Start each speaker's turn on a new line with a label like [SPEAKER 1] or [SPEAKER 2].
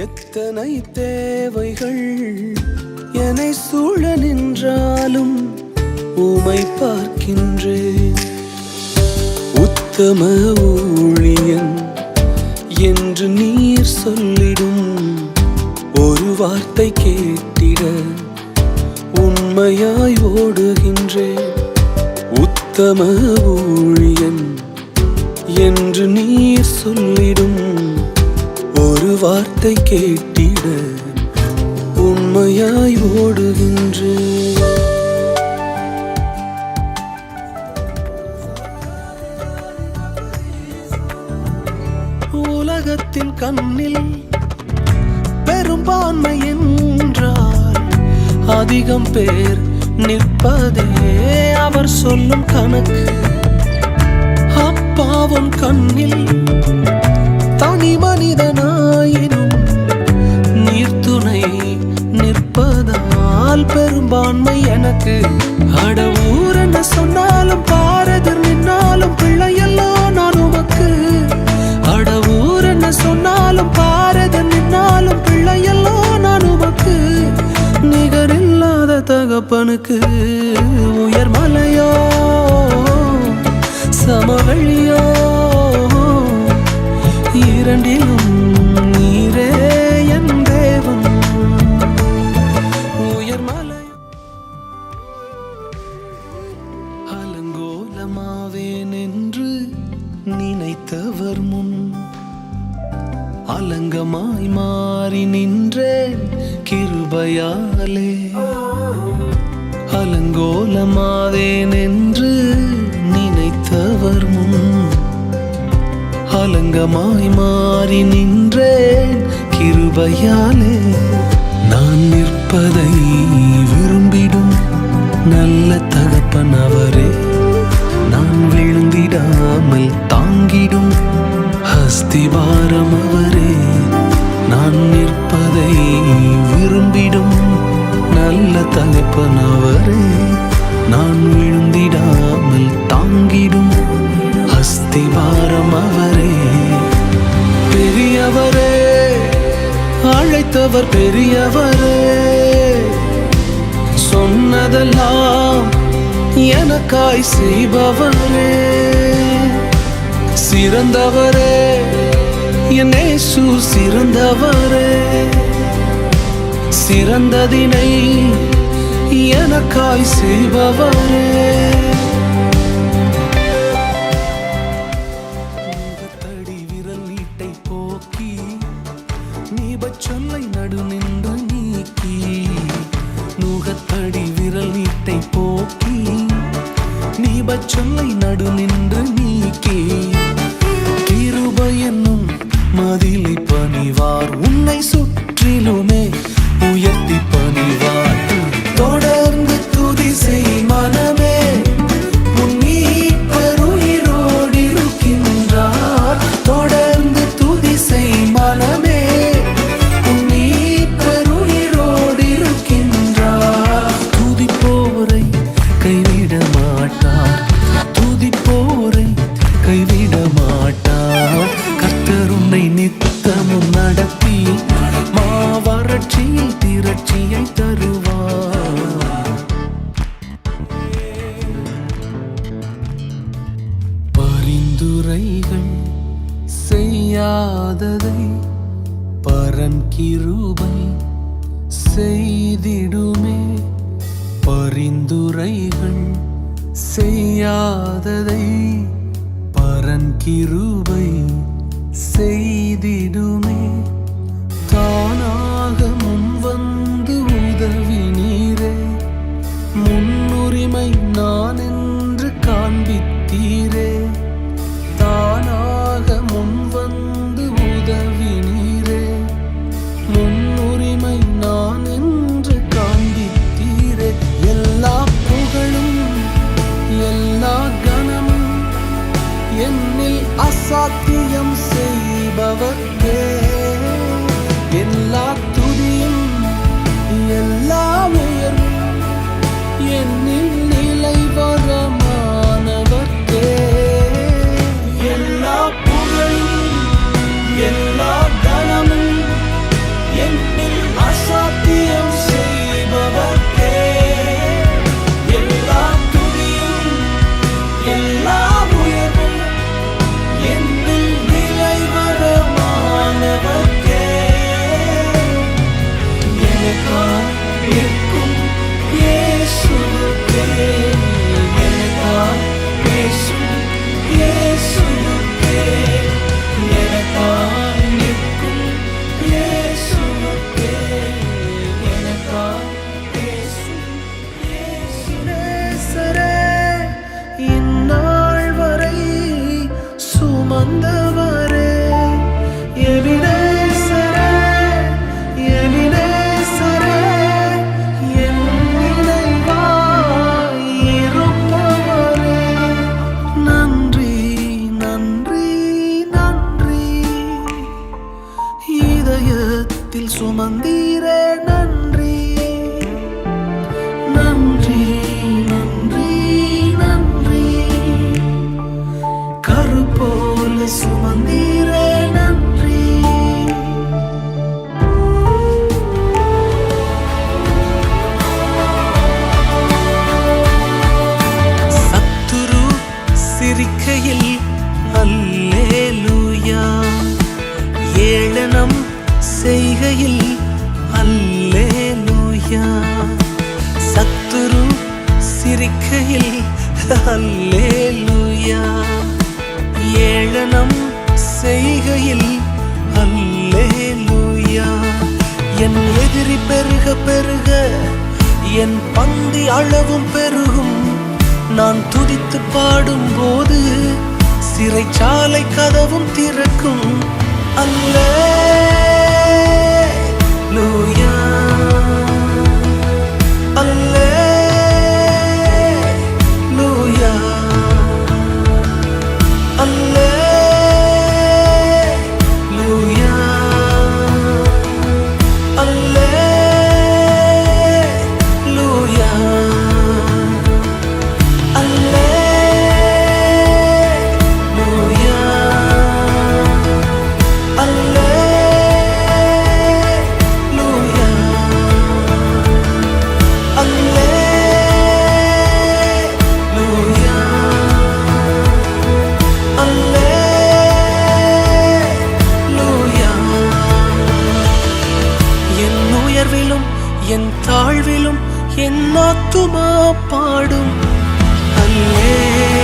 [SPEAKER 1] எத்தனை தேவைகள் என்னை சூழ நின்றாலும் உமை பார்க்கின்றேன். உத்தம ஊழியன் என்று நீர் சொல்லிடும் ஒரு வார்த்தை கேட்டிட உண்மையாய் ஓடுகின்றேன். உத்தம ஊழியன் என்று நீர் சொல்லிடும் ஒரு வார்த்தை கேட்டிட உண்மையாய் ஓடுகின்றேன். உலகத்தின் கண்ணில் பெரும்பான்மை என்றால் அதிகம் பேர் நிற்பதே அவர் சொல்லும் கணக்கு. அப்பாவும் கண்ணில் தனி மனிதனாயினும் நீர்த்துணை நிற்பதால் பெரும்பான்மை எனக்கு. அட ஊர் என்ன சொன்னாலும் பாரதர் நின்னாலும் பிள்ளையெல்லாம் நான் உமக்கு. அட ஊர் என்ன சொன்னாலும் பாரதர் நின்னாலும் பிள்ளையெல்லாம் நான் உமக்கு. நிகரில்லாத தகப்பனுக்கு உயர் மலையோ சமவெளியோ இரண்டிலும் நீரே என் தேவன். உயர் மலை அலங்கோலமாவேன் என்று நினைத்தவர் முன் அலங்கமாய் மாறி நின்றேன் கிருபையாலே. அலங்கோலமாவேன் என்று நினைத்தவர் முன் அலங்கமாய் மாறி நின்றேன் கிருபையாலே. நான் நிற்பதை விரும்பிடும் நல்ல தகப்பன் அவரே. நான் விழுந்திடாமல் தாங்கிடும் அஸ்திபாரம் அவரே. நான் நிற்பதை விரும்பிடும் நல்ல தகப்பன் அவரே. நான் விழுந்திடாமல் தாங்கிடும் அஸ்திபாரம் அவரே. பெரியவரே அழைத்தவர் பெரியவரே. சொன்னதெல்லாம் எனக்காய் செய்பவரே. சிறந்தவரே என் இயேசு சிறந்தவரே. சிறந்ததினை எனக்காய் செய்பவரே. நுகத்தடி விரல் நீட்டை போக்கி நீபச்சொல்லை நடு நின்று நீக்கி. நுகத்தடி விரல் நீட்டை போக்கி நீபச்சொல்லை நடு நின்று நீக்கி. கிருபை என்னும் மதிலை பணிவார் உன்னை சுற்றிலுமே உயர்த்தி பணிவார். தொடர்ந்து துதி செய் மனமே உன் மீட்பர் உயிரோடு இருக்கின்றார். தொடர்ந்து துதி செய் மனமே உன் மீட்பர் உயிரோடு இருக்கின்றார். துதிப்போரை கைவிட மாட்டார். துதிப்போரை கைவிட மாட்டார். கர்த்தர் உன்னை நித்தமும் நடத்தி மாவறட்சியில் திரட்சியை தருவார். பரிந்துரைகள் செய்யாததை பரன் கிருபை செய்திடுமே. பரிந்துரைகள் செய்யாததை பரன் கிருபை செய்திடுமே. தானாக முன் வந்து உதவி நீரே. முன்னுரிமை நான் என்று காண்பித்தீரே. தானாக முன் வந்து உதவி நீரே. முன்னுரிமை நான் என்று காண்பித்தீரே. எல்லா புகழும் எல்லா கனமும் என்னில் அசாத்தியம் சுமந்தீரே நன்றி நன்றி நன்றி நன்றி கருப்போல சுமந்தீரே நன்றி சத்துரு சிரிக்கையில் அல்லேலூயா ஏளனம் செய்கையில் அல்லேலூயா சத்துரு சிரிக்கையில் அல்லேலூயா ஏளனம் செய்கையில் அல்லேலூயா என் எதிரி பெருக பெருக என் பந்தி அளவும் பெருகும் நான் துதித்து பாடும்போது சிறைச்சாலை கதவும் திறக்கும் அல்லேலூயா அல்லேலூயா அல்லேலூயா அல்லேலூயா என் தாழ்விலும் என் ஆத்துமா பாடும் அல்லே